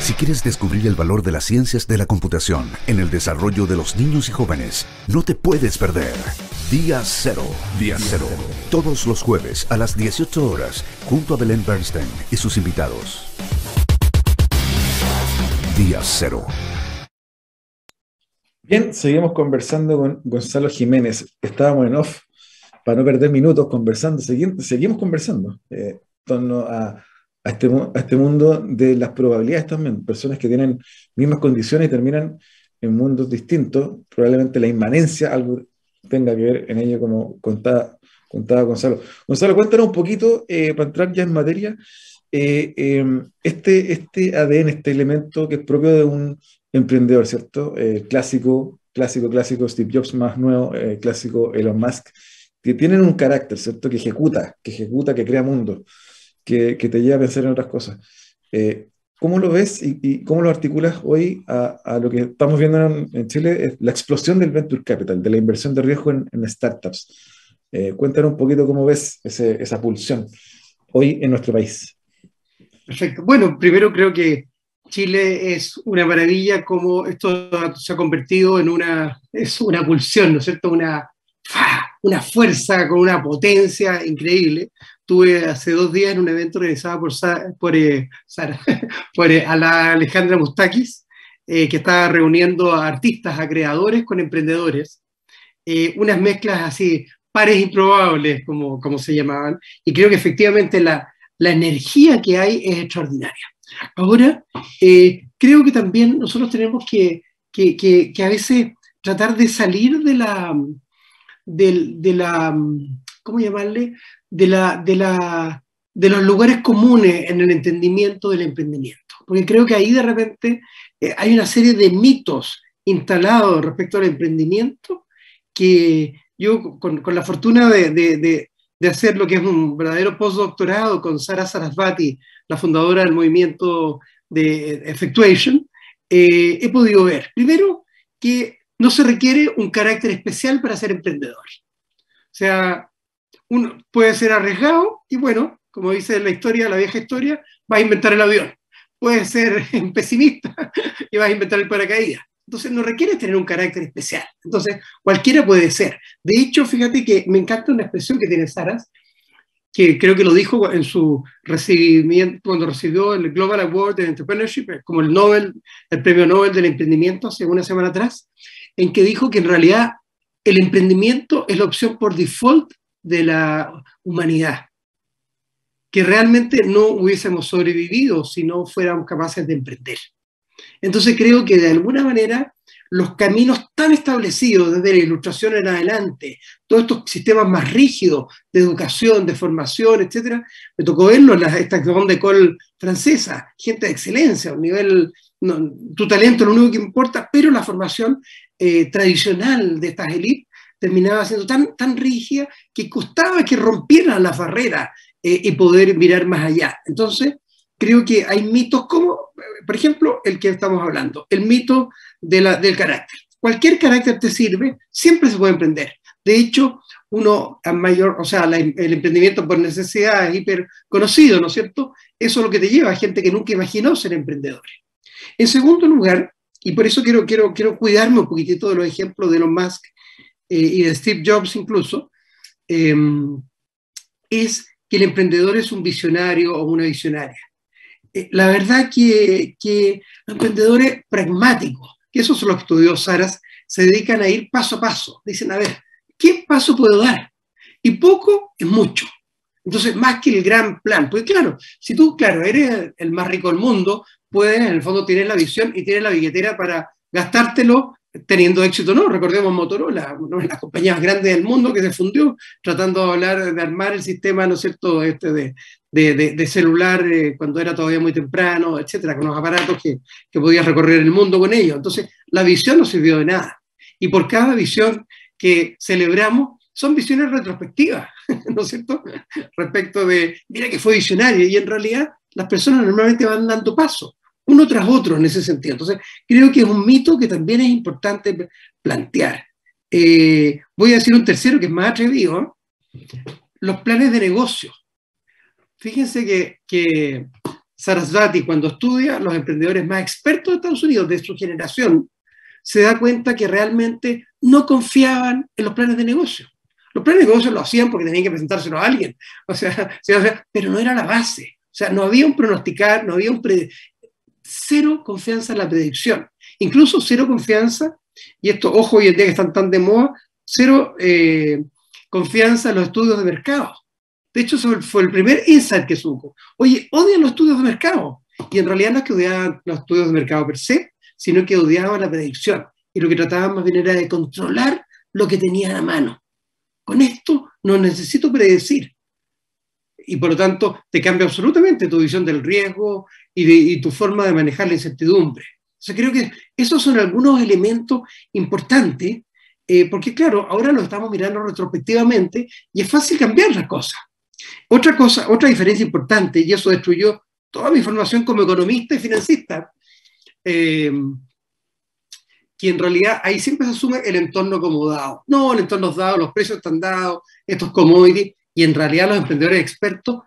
Si quieres descubrir el valor de las ciencias de la computación en el desarrollo de los niños y jóvenes, no te puedes perder Día Cero. Día Cero. Todos los jueves a las 18 horas, junto a Belén Bernstein y sus invitados. Día Cero. Bien, seguimos conversando con Gonzalo Jiménez. Estábamos en off para no perder minutos conversando. Seguimos conversando en torno a este mundo de las probabilidades también. Personas que tienen mismas condiciones y terminan en mundos distintos. Probablemente la inmanencia algo tenga que ver en ello, como contaba Gonzalo. Gonzalo, cuéntanos un poquito, para entrar ya en materia, este ADN, este elemento que es propio de un emprendedor, ¿cierto? Clásico, Steve Jobs más nuevo, clásico Elon Musk, que tienen un carácter, ¿cierto? Que ejecuta, que crea mundos, que te lleva a pensar en otras cosas. ¿Cómo lo ves y cómo lo articulas hoy a lo que estamos viendo en Chile, es la explosión del venture capital, de la inversión de riesgo en startups? Cuéntanos un poquito cómo ves esa pulsión hoy en nuestro país. Perfecto. Bueno, primero creo que Chile es una maravilla, como esto se ha convertido en una pulsión, ¿no es cierto? Una fuerza con una potencia increíble. Estuve hace 2 días en un evento organizado por a la Alejandra Mustakis, que estaba reuniendo a artistas, a creadores con emprendedores. Unas mezclas así, pares improbables, como se llamaban, y creo que efectivamente la energía que hay es extraordinaria. Ahora, creo que también nosotros tenemos que a veces tratar de salir de la ¿cómo llamarle? De los lugares comunes en el entendimiento del emprendimiento. Porque creo que ahí de repente hay una serie de mitos instalados respecto al emprendimiento que yo, con la fortuna de hacer lo que es un verdadero postdoctorado con Sara Sarasvati, la fundadora del movimiento de Effectuation, he podido ver, primero, que no se requiere un carácter especial para ser emprendedor. O sea, uno puede ser arriesgado y bueno, como dice la historia, la vieja historia, vas a inventar el avión. Puedes ser pesimista y vas a inventar el paracaídas. Entonces no requiere tener un carácter especial. Entonces cualquiera puede ser. De hecho, fíjate que me encanta una expresión que tiene Saras, que creo que lo dijo en su recibimiento, cuando recibió el Global Award in Entrepreneurship, como el premio Nobel del emprendimiento hace una semana atrás, en que dijo que en realidad el emprendimiento es la opción por default de la humanidad, que realmente no hubiésemos sobrevivido si no fuéramos capaces de emprender. Entonces creo que de alguna manera los caminos tan establecidos desde la Ilustración en adelante, todos estos sistemas más rígidos de educación, de formación, etcétera, me tocó verlo en esta grande école francesa, gente de excelencia, un nivel, no, tu talento es lo único que importa, pero la formación tradicional de estas élites terminaba siendo tan rígida que costaba que rompieran las barreras y poder mirar más allá. Entonces, creo que hay mitos como, por ejemplo, el que estamos hablando, el mito del carácter. Cualquier carácter te sirve, siempre se puede emprender. De hecho, el emprendimiento por necesidad es hiper conocido, ¿no es cierto? Eso es lo que te lleva a gente que nunca imaginó ser emprendedores. En segundo lugar, y por eso quiero cuidarme un poquitito de los ejemplos de Elon Musk y de Steve Jobs incluso, es que el emprendedor es un visionario o una visionaria. La verdad que los emprendedores pragmáticos, que eso es lo que estudió Saras, se dedican a ir paso a paso. Dicen, a ver, ¿qué paso puedo dar? Y poco es mucho. Entonces, más que el gran plan. Pues claro, si tú, eres el más rico del mundo, puedes, en el fondo, tienes la visión y tienes la billetera para gastártelo teniendo éxito, ¿no? Recordemos Motorola, una de las compañías más grandes del mundo que se fundió tratando de armar el sistema, ¿no es cierto?, de celular cuando era todavía muy temprano, etcétera, con los aparatos que podías recorrer el mundo con ellos. Entonces, la visión no sirvió de nada. Y por cada visión que celebramos, son visiones retrospectivas, ¿no es cierto?, respecto de, mira que fue visionario, y en realidad las personas normalmente van dando pasos, uno tras otro en ese sentido. Entonces, creo que es un mito que también es importante plantear. Voy a decir un tercero que es más atrevido, ¿eh? Los planes de negocio. Fíjense que Sarasvati, cuando estudia los emprendedores más expertos de Estados Unidos, de su generación, se da cuenta que realmente no confiaban en los planes de negocio. Los planes de negocio lo hacían porque tenían que presentárselo a alguien, pero no era la base. O sea, no había un pronosticar, no había cero confianza en la predicción. Incluso cero confianza, y esto, ojo, hoy en día que están tan de moda, cero confianza en los estudios de mercado. De hecho, eso fue el primer insight que supo. Oye, odian los estudios de mercado. Y en realidad no es que odiaban los estudios de mercado per se, sino que odiaban la predicción. Y lo que trataban más bien era de controlar lo que tenían a mano. Con esto no necesito predecir. Y por lo tanto te cambia absolutamente tu visión del riesgo y tu forma de manejar la incertidumbre. O sea, creo que esos son algunos elementos importantes, porque claro, ahora lo estamos mirando retrospectivamente y es fácil cambiar las cosas. Otra diferencia importante, y eso destruyó toda mi formación como economista y financista, que en realidad ahí siempre se asume el entorno como dado. No, el entorno es dado, los precios están dados, estos commodities, y en realidad los emprendedores expertos,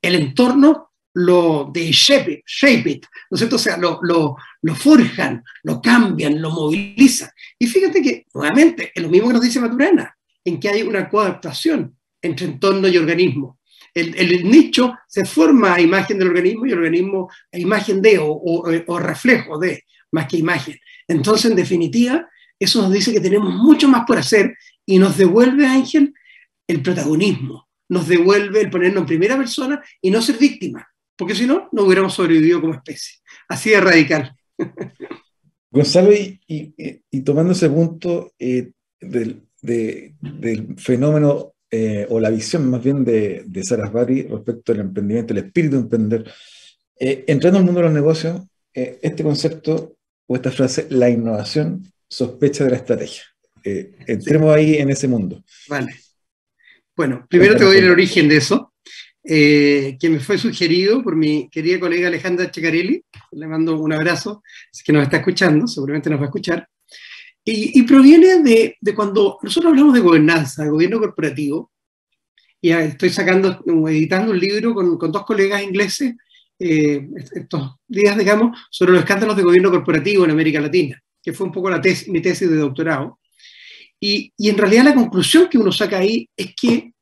el entorno lo de shape it, ¿no es cierto? O sea, lo forjan, lo cambian, lo movilizan. Y fíjate que, nuevamente, es lo mismo que nos dice Maturana, en que hay una coadaptación entre entorno y organismo. El nicho se forma a imagen del organismo y el organismo a imagen de o reflejo de, más que imagen. Entonces, en definitiva, eso nos dice que tenemos mucho más por hacer y nos devuelve, Ángel, el protagonismo, nos devuelve el ponernos en primera persona y no ser víctima, porque si no, no hubiéramos sobrevivido como especie. Así de radical. Gonzalo, y tomando ese punto del fenómeno o la visión más bien de Sarasvati respecto al emprendimiento, el espíritu de emprender, entrando al mundo de los negocios, este concepto o esta frase, la innovación sospecha de la estrategia. Entremos ahí en ese mundo. Vale. Bueno, primero te doy el origen de eso, que me fue sugerido por mi querida colega Alejandra Ceccarelli. Le mando un abrazo, es que nos está escuchando, seguramente nos va a escuchar. Y proviene de cuando nosotros hablamos de gobernanza, de gobierno corporativo, y estoy editando un libro con dos colegas ingleses estos días, digamos, sobre los escándalos de gobierno corporativo en América Latina, que fue un poco mi tesis de doctorado. Y en realidad la conclusión que uno saca ahí es que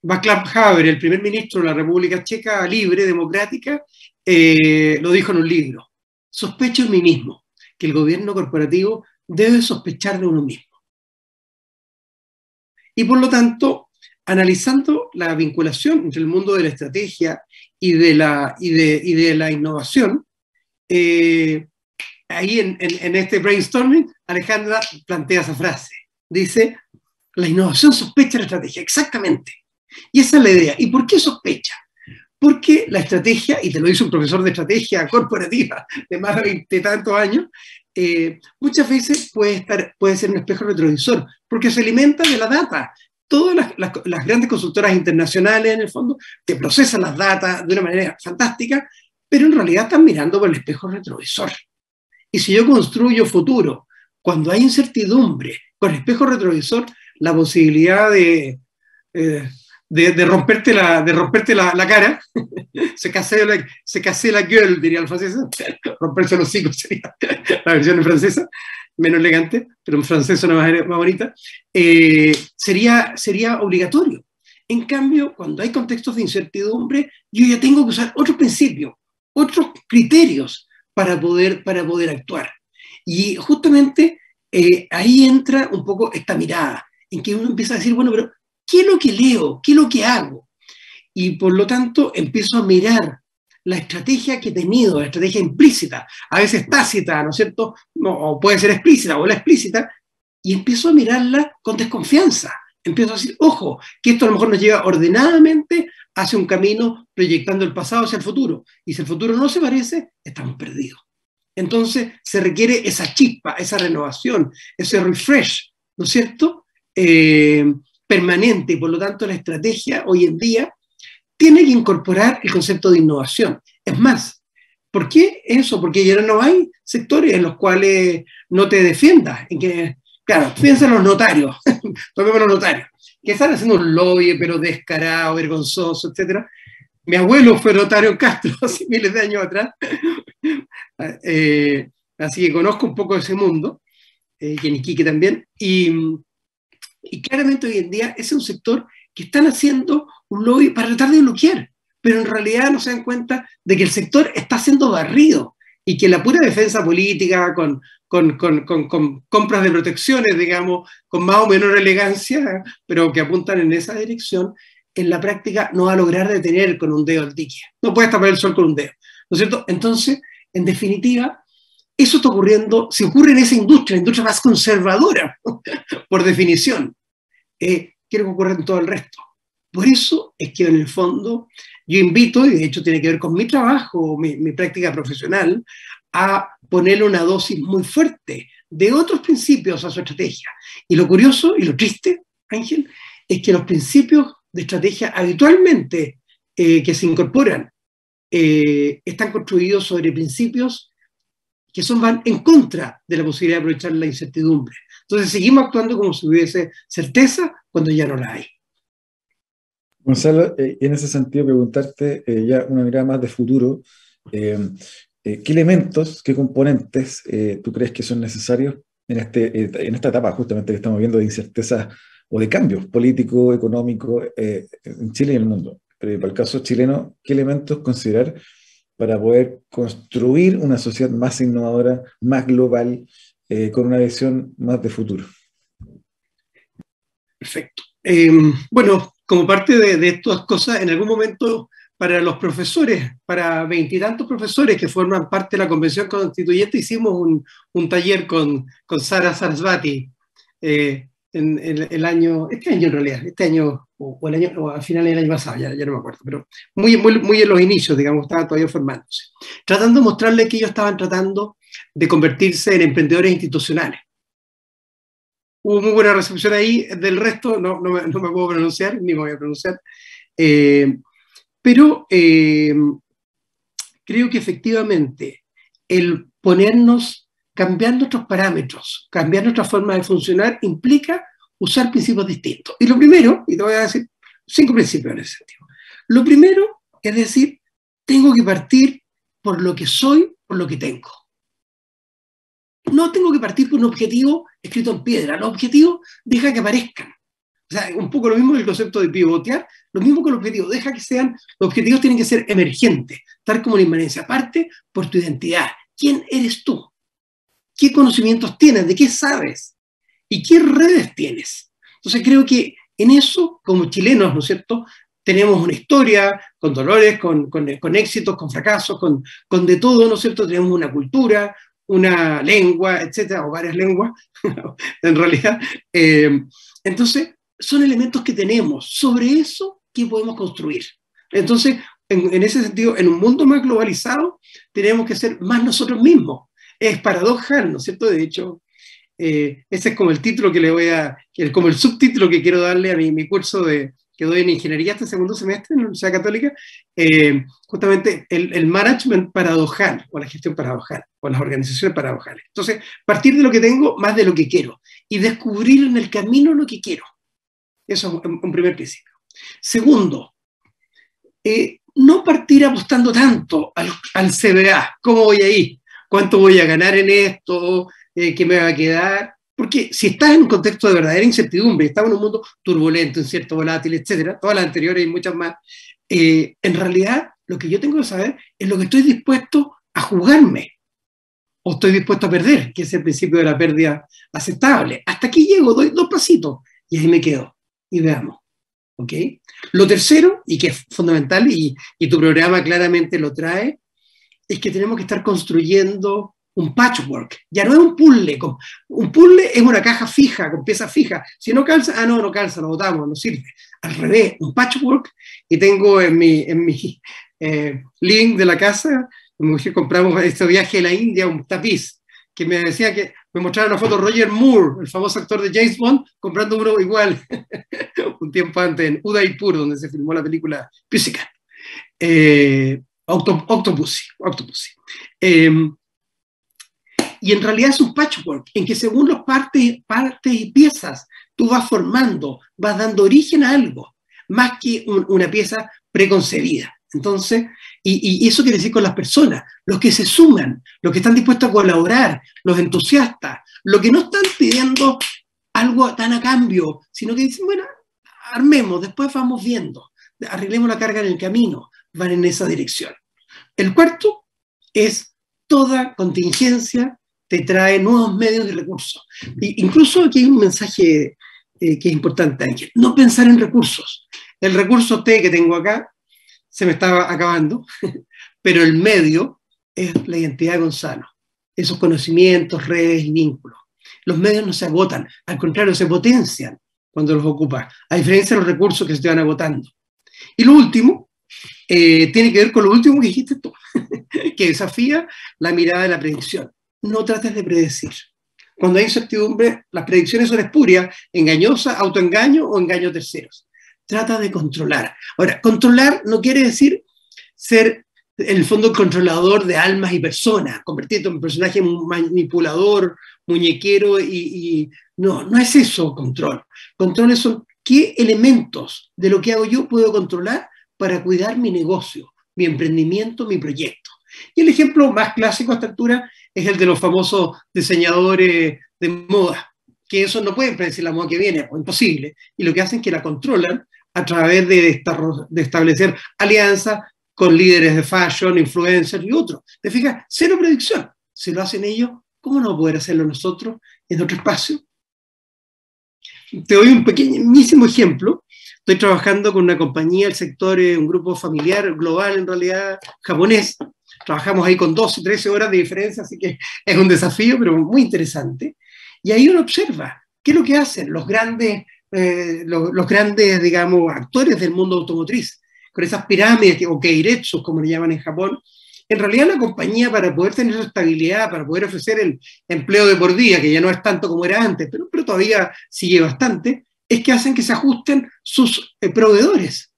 Václav Havel, el primer ministro de la República Checa libre, democrática, lo dijo en un libro: sospecho en mí mismo que el gobierno corporativo debe sospechar de uno mismo. Y por lo tanto, analizando la vinculación entre el mundo de la estrategia y de la innovación, ahí en este brainstorming, Alejandra plantea esa frase. Dice, la innovación sospecha de la estrategia, exactamente. Y esa es la idea. ¿Y por qué sospecha? Porque la estrategia, y te lo dice un profesor de estrategia corporativa de más de 20 y tantos años, muchas veces puede ser un espejo retrovisor, porque se alimenta de la data. Todas las grandes consultoras internacionales, en el fondo, te procesan las datas de una manera fantástica, pero en realidad están mirando por el espejo retrovisor. Y si yo construyo futuro, cuando hay incertidumbre, con el espejo retrovisor, la posibilidad de romperte la cara, se casse la gueule, diría el francés, romperse los hocicos sería la versión en francesa, menos elegante, pero en francés suena más bonita, sería obligatorio. En cambio, cuando hay contextos de incertidumbre, yo ya tengo que usar otros principios, otros criterios para poder actuar. Y justamente ahí entra un poco esta mirada, en que uno empieza a decir, bueno, pero ¿qué es lo que leo? ¿Qué es lo que hago? Y por lo tanto empiezo a mirar la estrategia que he tenido, la estrategia implícita, a veces tácita, ¿no es cierto? No, o puede ser explícita o la explícita, y empiezo a mirarla con desconfianza. Empiezo a decir, ojo, que esto a lo mejor nos lleva ordenadamente hacia un camino proyectando el pasado hacia el futuro. Y si el futuro no se parece, estamos perdidos. Entonces se requiere esa chispa, esa renovación, ese refresh, ¿no es cierto? Permanente, y por lo tanto la estrategia hoy en día tiene que incorporar el concepto de innovación. Es más, ¿por qué eso? Porque ya no hay sectores en los cuales no te defiendas, en que, claro, piensa en los notarios, tomemos los notarios, que están haciendo un lobby, pero descarado, vergonzoso, etc. Mi abuelo fue notario en Castro hace miles de años atrás, así que conozco un poco de ese mundo, y en Iquique también, y claramente hoy en día ese es un sector que están haciendo un lobby para tratar de bloquear, pero en realidad no se dan cuenta de que el sector está siendo barrido y que la pura defensa política con compras de protecciones, digamos, con más o menor elegancia, pero que apuntan en esa dirección, en la práctica no va a lograr detener con un dedo el dique. No puedes tapar el sol con un dedo, ¿no es cierto? Entonces, en definitiva, eso está ocurriendo, si ocurre en esa industria, la industria más conservadora, por definición, quiero que ocurra en todo el resto. Por eso es que en el fondo yo invito, y de hecho tiene que ver con mi trabajo, mi práctica profesional, a ponerle una dosis muy fuerte de otros principios a su estrategia. Y lo curioso y lo triste, Ángel, es que los principios de estrategia habitualmente que se incorporan están construidos sobre principios que van en contra de la posibilidad de aprovechar la incertidumbre. Entonces seguimos actuando como si hubiese certeza cuando ya no la hay. Gonzalo, en ese sentido preguntarte ya una mirada más de futuro, ¿qué elementos, qué componentes tú crees que son necesarios en esta etapa justamente que estamos viendo de incerteza o de cambios políticos, económicos en Chile y en el mundo? Pero para el caso chileno, ¿qué elementos considerar para poder construir una sociedad más innovadora, más global, con una visión más de futuro? Perfecto. Bueno, como parte de estas cosas, en algún momento para los profesores, para 20 y tantos profesores que forman parte de la Convención Constituyente, hicimos un taller con Sara Sarasvati en el año, este año en realidad, este año, o al final del año pasado, ya no me acuerdo, pero muy en los inicios, digamos, estaban todavía formándose, tratando de mostrarles que ellos estaban tratando de convertirse en emprendedores institucionales. Hubo muy buena recepción ahí, del resto no me puedo pronunciar, ni me voy a pronunciar, pero creo que efectivamente el ponernos, cambiar nuestros parámetros, cambiar nuestra forma de funcionar, implica usar principios distintos. Y lo primero, y te voy a decir 5 principios en ese sentido. Lo primero es decir, tengo que partir por lo que soy, por lo que tengo. No tengo que partir por un objetivo escrito en piedra. Los objetivos deja que aparezcan. O sea, un poco lo mismo que el concepto de pivotear, lo mismo que los objetivos. Deja que sean, los objetivos tienen que ser emergentes, tal como la inmanencia. Parte por tu identidad. ¿Quién eres tú? ¿Qué conocimientos tienes? ¿De qué sabes? ¿Y qué redes tienes? Entonces creo que en eso, como chilenos, ¿no es cierto?, tenemos una historia, con dolores, con éxitos, con fracasos, con de todo, ¿no es cierto? Tenemos una cultura, una lengua, etcétera, o varias lenguas, en realidad. Entonces, son elementos que tenemos. Sobre eso, ¿qué podemos construir? Entonces, en ese sentido, en un mundo más globalizado, tenemos que ser más nosotros mismos. Es paradojal, ¿no es cierto? De hecho, ese es como el título que le voy a, como el subtítulo que quiero darle a mi curso que doy en ingeniería este segundo semestre en la Universidad Católica, justamente el management paradojal, o la gestión paradojal, o las organizaciones paradojales. Entonces, partir de lo que tengo más de lo que quiero, y descubrir en el camino lo que quiero. Eso es un primer principio. Segundo, no partir apostando tanto al CBA. ¿Cómo voy ahí? ¿Cuánto voy a ganar en esto? ¿Qué me va a quedar? Porque si estás en un contexto de verdadera incertidumbre, estamos en un mundo turbulento, incierto, volátil, etcétera, todas las anteriores y muchas más, en realidad lo que yo tengo que saber es lo que estoy dispuesto a jugarme o estoy dispuesto a perder, que es el principio de la pérdida aceptable. Hasta aquí llego, doy 2 pasitos y ahí me quedo y veamos. ¿Ok? Lo tercero, y que es fundamental, y tu programa claramente lo trae, es que tenemos que estar construyendo un patchwork. Ya no es un puzzle. Un puzzle es una caja fija, con piezas fijas. Si no calza, no calza, lo botamos, no sirve. Al revés, un patchwork, y tengo en mi link de la casa, mi mujer compramos este viaje a la India, un tapiz, que me decía que me mostraron una foto de Roger Moore, el famoso actor de James Bond, comprando uno igual, un tiempo antes, en Udaipur, donde se filmó la película Pussycat. Octopussy. Y en realidad es un patchwork, en que según las partes y piezas, tú vas formando, vas dando origen a algo, más que una pieza preconcebida. Entonces, y eso quiere decir con las personas, los que se suman, los que están dispuestos a colaborar, los entusiastas, los que no están pidiendo algo tan a cambio, sino que dicen, bueno, armemos, después vamos viendo, arreglemos la carga en el camino, van en esa dirección. El cuarto es toda contingencia te trae nuevos medios y recursos. Incluso aquí hay un mensaje que es importante, Ángel, no pensar en recursos. El recurso T que tengo acá se me estaba acabando, pero el medio es la identidad de Gonzalo, esos conocimientos, redes y vínculos. Los medios no se agotan, al contrario, se potencian cuando los ocupas, a diferencia de los recursos que se te van agotando. Y lo último, tiene que ver con lo último que dijiste tú, que desafía la mirada de la predicción. No trates de predecir. Cuando hay incertidumbre, las predicciones son espurias, engañosas, autoengaño o engaño a terceros. Trata de controlar. Ahora, controlar no quiere decir ser, en el fondo, controlador de almas y personas, convertirte en un personaje manipulador, muñequero, no es eso control. Controles son qué elementos de lo que hago yo puedo controlar para cuidar mi negocio, mi emprendimiento, mi proyecto. Y el ejemplo más clásico a esta altura es el de los famosos diseñadores de moda, que eso no pueden predecir la moda que viene, es imposible, y lo que hacen es que la controlan a través de establecer alianzas con líderes de fashion, influencers y otros. ¿Te fijas? Cero predicción. Si lo hacen ellos, ¿cómo no poder hacerlo nosotros en otro espacio? Te doy un pequeñísimo ejemplo. Estoy trabajando con una compañía del sector, un grupo familiar global, en realidad, japonés. Trabajamos ahí con 12, 13 horas de diferencia, así que es un desafío, pero muy interesante. Y ahí uno observa qué es lo que hacen los grandes, digamos, actores del mundo automotriz, con esas pirámides o keiretsus, como le llaman en Japón. En realidad la compañía, para poder tener esa estabilidad, para poder ofrecer el empleo de por día, que ya no es tanto como era antes, pero todavía sigue bastante, es que hacen que se ajusten sus proveedores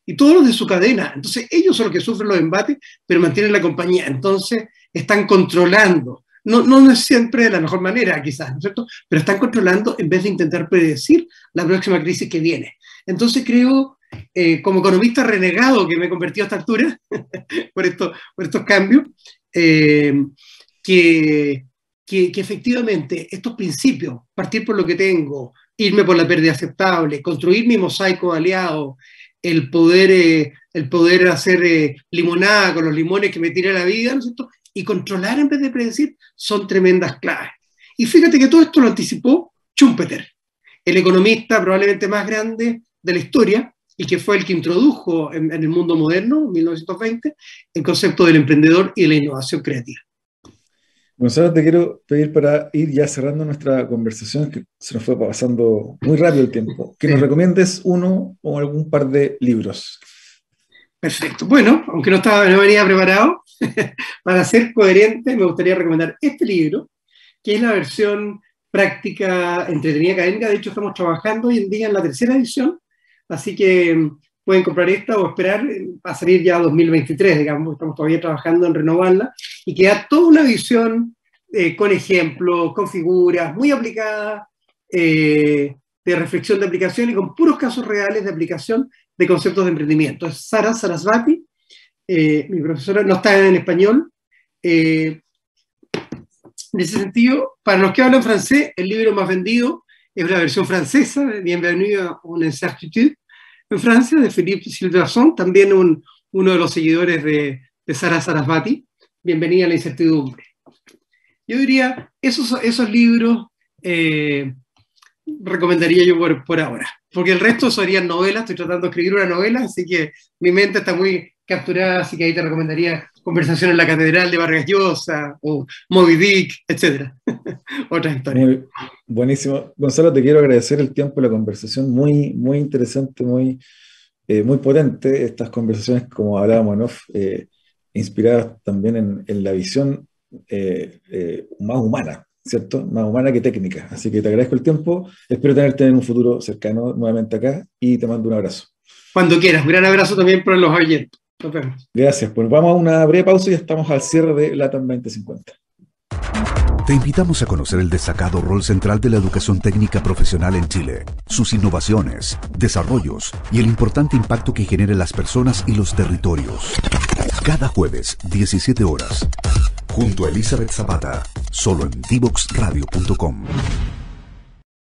y todos los de su cadena. Entonces ellos son los que sufren los embates, pero mantienen la compañía. Entonces están controlando. No es siempre de la mejor manera, quizás, ¿no es cierto? Pero están controlando en vez de intentar predecir la próxima crisis que viene. Entonces creo, como economista renegado que me he convertido a esta altura por estos cambios, que efectivamente estos principios, partir por lo que tengo, irme por la pérdida aceptable, construir mi mosaico de aliados, el poder hacer limonada con los limones que me tira la vida, ¿no es cierto? Y controlar en vez de predecir, son tremendas claves. Y fíjate que todo esto lo anticipó Schumpeter, el economista probablemente más grande de la historia, y que fue el que introdujo en el mundo moderno, en 1920, el concepto del emprendedor y de la innovación creativa. Gonzalo, te quiero pedir, para ir ya cerrando nuestra conversación, que se nos fue pasando muy rápido el tiempo, que nos recomiendes uno o algún par de libros. Perfecto. Bueno, aunque no venía preparado, para ser coherente me gustaría recomendar este libro, que es la versión práctica, entretenida, académica. De hecho, estamos trabajando hoy en día en la 3ª edición, así que pueden comprar esta o esperar a salir ya 2023, digamos, estamos todavía trabajando en renovarla, y que da toda una visión con ejemplos, con figuras, muy aplicada, de reflexión de aplicación y con puros casos reales de aplicación de conceptos de emprendimiento. Es Sara Sarasvati, mi profesora, no está en español. En ese sentido, para los que hablan francés, el libro más vendido es la versión francesa, Bienvenue à une incertitude, en Francia, de Philippe Silverson, también uno de los seguidores de Sara Sarasvati, Bienvenida a la incertidumbre. Yo diría, esos libros recomendaría yo por ahora, porque el resto serían novelas. Estoy tratando de escribir una novela, así que mi mente está muy capturada, así que ahí te recomendaría Conversación en la Catedral de Vargas Llosa, o Moby Dick, etc. Otras historias. Buenísimo. Gonzalo, te quiero agradecer el tiempo y la conversación, muy, muy interesante, muy potente. Estas conversaciones, como hablábamos en off, inspiradas también en la visión más humana, ¿cierto? Más humana que técnica. Así que te agradezco el tiempo, espero tenerte en un futuro cercano nuevamente acá y te mando un abrazo. Cuando quieras, un gran abrazo también por los oyentes. Nos vemos. Gracias. Pues vamos a una breve pausa y estamos al cierre de LATAM 2050. Te invitamos a conocer el destacado rol central de la educación técnica profesional en Chile, sus innovaciones, desarrollos y el importante impacto que genera en las personas y los territorios. Cada jueves, 17 horas, junto a Elizabeth Zapata, solo en divoxradio.com.